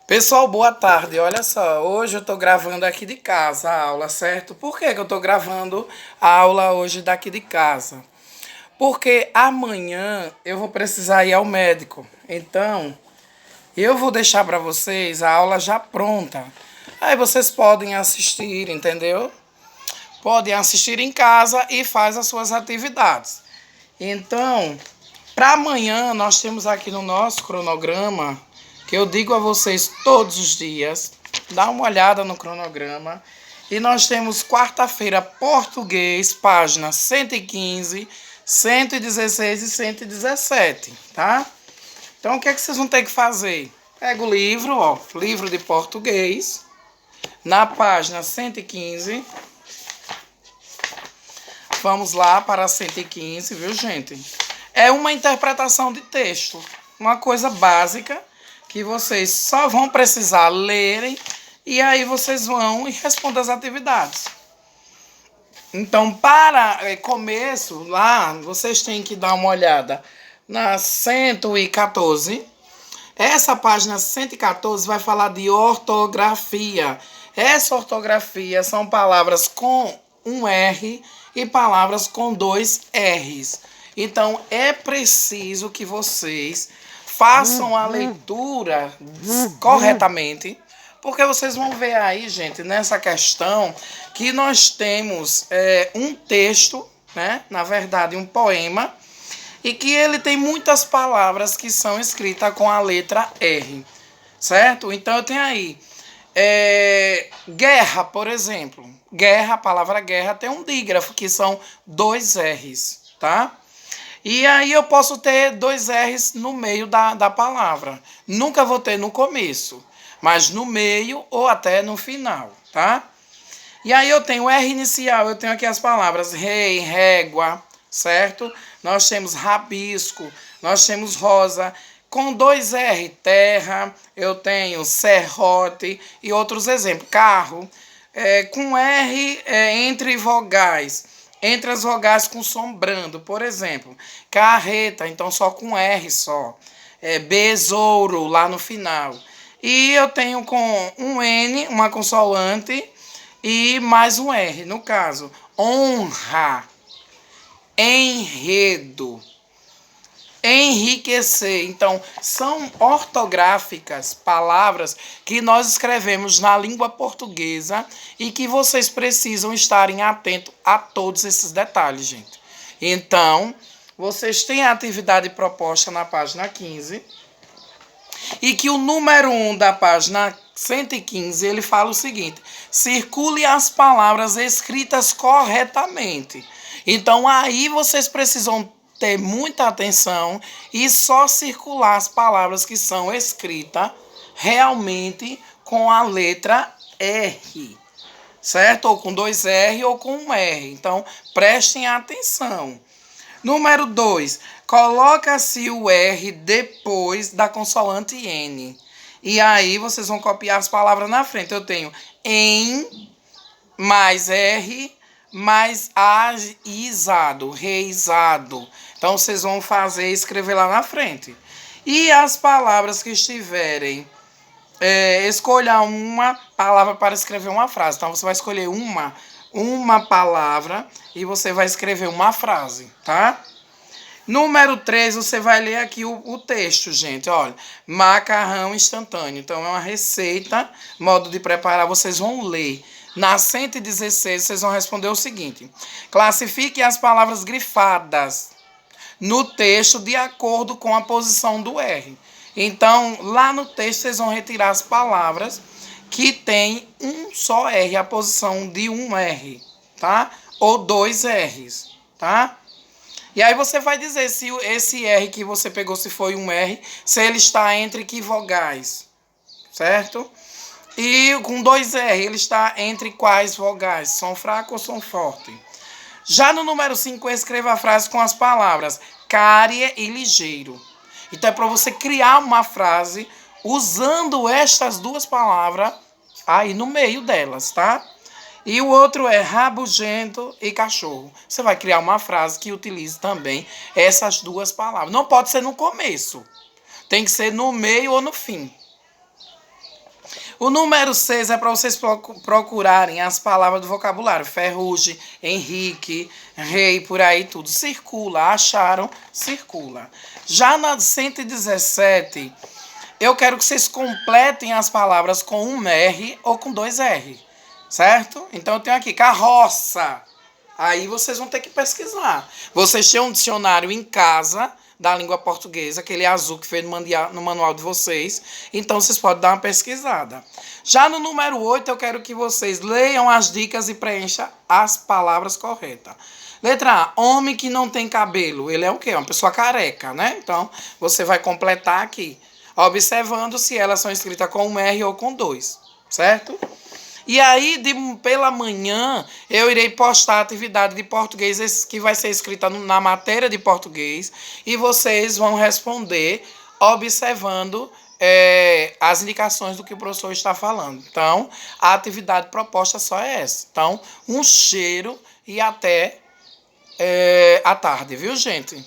Pessoal, boa tarde. Olha só, hoje eu tô gravando aqui de casa a aula, certo? Por que que eu tô gravando a aula hoje daqui de casa? Porque amanhã eu vou precisar ir ao médico. Então, eu vou deixar para vocês a aula já pronta. Aí vocês podem assistir, entendeu? Podem assistir em casa e faz as suas atividades. Então, para amanhã nós temos aqui no nosso cronograma, que eu digo a vocês todos os dias, dá uma olhada no cronograma. E nós temos quarta-feira, português, página 115, 116 e 117, tá? Então o que é que vocês vão ter que fazer? Pega o livro, ó, livro de português, na página 115. Vamos lá para 115, viu, gente? É uma interpretação de texto, uma coisa básica que vocês só vão precisar lerem e aí vocês vão e respondem as atividades. Então, para começo, lá, vocês têm que dar uma olhada na 114. Essa página 114 vai falar de ortografia. Essa ortografia são palavras com um R e palavras com dois R's. Então, é preciso que vocês façam a leitura corretamente, porque vocês vão ver aí, gente, nessa questão, que nós temos um texto, né? Na verdade, um poema, e que ele tem muitas palavras que são escritas com a letra R, certo? Então, eu tenho aí guerra, por exemplo. Guerra, a palavra guerra tem um dígrafo, que são dois R's, tá? E aí eu posso ter dois R's no meio da palavra. Nunca vou ter no começo, mas no meio ou até no final, tá? E aí eu tenho R inicial, eu tenho aqui as palavras rei, régua, certo? Nós temos rabisco, nós temos rosa. Com dois R, terra, eu tenho serrote e outros exemplos. Carro, com R entre vogais. Entre as vogais com som brando, por exemplo, carreta, então só com R só. Besouro, lá no final. E eu tenho com um N, uma consoante, e mais um R, no caso. Honra, enredo, enriquecer. Então, são ortográficas, palavras que nós escrevemos na língua portuguesa e que vocês precisam estarem atentos a todos esses detalhes, gente. Então, vocês têm a atividade proposta na página 15 e que o número 1 da página 115, ele fala o seguinte: circule as palavras escritas corretamente. Então, aí vocês precisam ter muita atenção e só circular as palavras que são escritas realmente com a letra R, certo? Ou com dois R ou com um R. Então, prestem atenção. Número 2, coloca-se o R depois da consoante N. E aí vocês vão copiar as palavras na frente. Eu tenho em mais R mais aizado, reizado. Então, vocês vão fazer e escrever lá na frente. E as palavras que estiverem, escolha uma palavra para escrever uma frase. Então, você vai escolher uma palavra e você vai escrever uma frase, tá? Número 3, você vai ler aqui o texto, gente. Olha, macarrão instantâneo. Então, é uma receita, modo de preparar, vocês vão ler. Na 116, vocês vão responder o seguinte: classifique as palavras grifadas no texto de acordo com a posição do R. Então, lá no texto, vocês vão retirar as palavras que tem um só R, a posição de um R, tá? Ou dois R's, tá? E aí você vai dizer se esse R que você pegou, se foi um R, se ele está entre que vogais, certo? E com dois R, ele está entre quais vogais? Som fraco ou som forte? Já no número 5, escreva a frase com as palavras cárie e ligeiro. Então é para você criar uma frase usando estas duas palavras aí no meio delas, tá? E o outro é rabugento e cachorro. Você vai criar uma frase que utilize também essas duas palavras. Não pode ser no começo. Tem que ser no meio ou no fim. O número 6 é para vocês procurarem as palavras do vocabulário. Ferrugem, Henrique, rei, por aí tudo. Circula, acharam? Circula. Já na 117, eu quero que vocês completem as palavras com um R ou com dois R, certo? Então eu tenho aqui carroça. Aí vocês vão ter que pesquisar. Vocês têm um dicionário em casa da língua portuguesa, aquele azul que veio no manual de vocês. Então vocês podem dar uma pesquisada. Já no número 8, eu quero que vocês leiam as dicas e preencham as palavras corretas. Letra A, homem que não tem cabelo. Ele é o quê? Uma pessoa careca, né? Então, você vai completar aqui, observando se elas são escritas com um R ou com dois, certo? E aí, pela manhã, eu irei postar a atividade de português que vai ser escrita na matéria de português e vocês vão responder observando as indicações do que o professor está falando. Então, a atividade proposta só é essa. Então, um cheiro e até à tarde, viu, gente?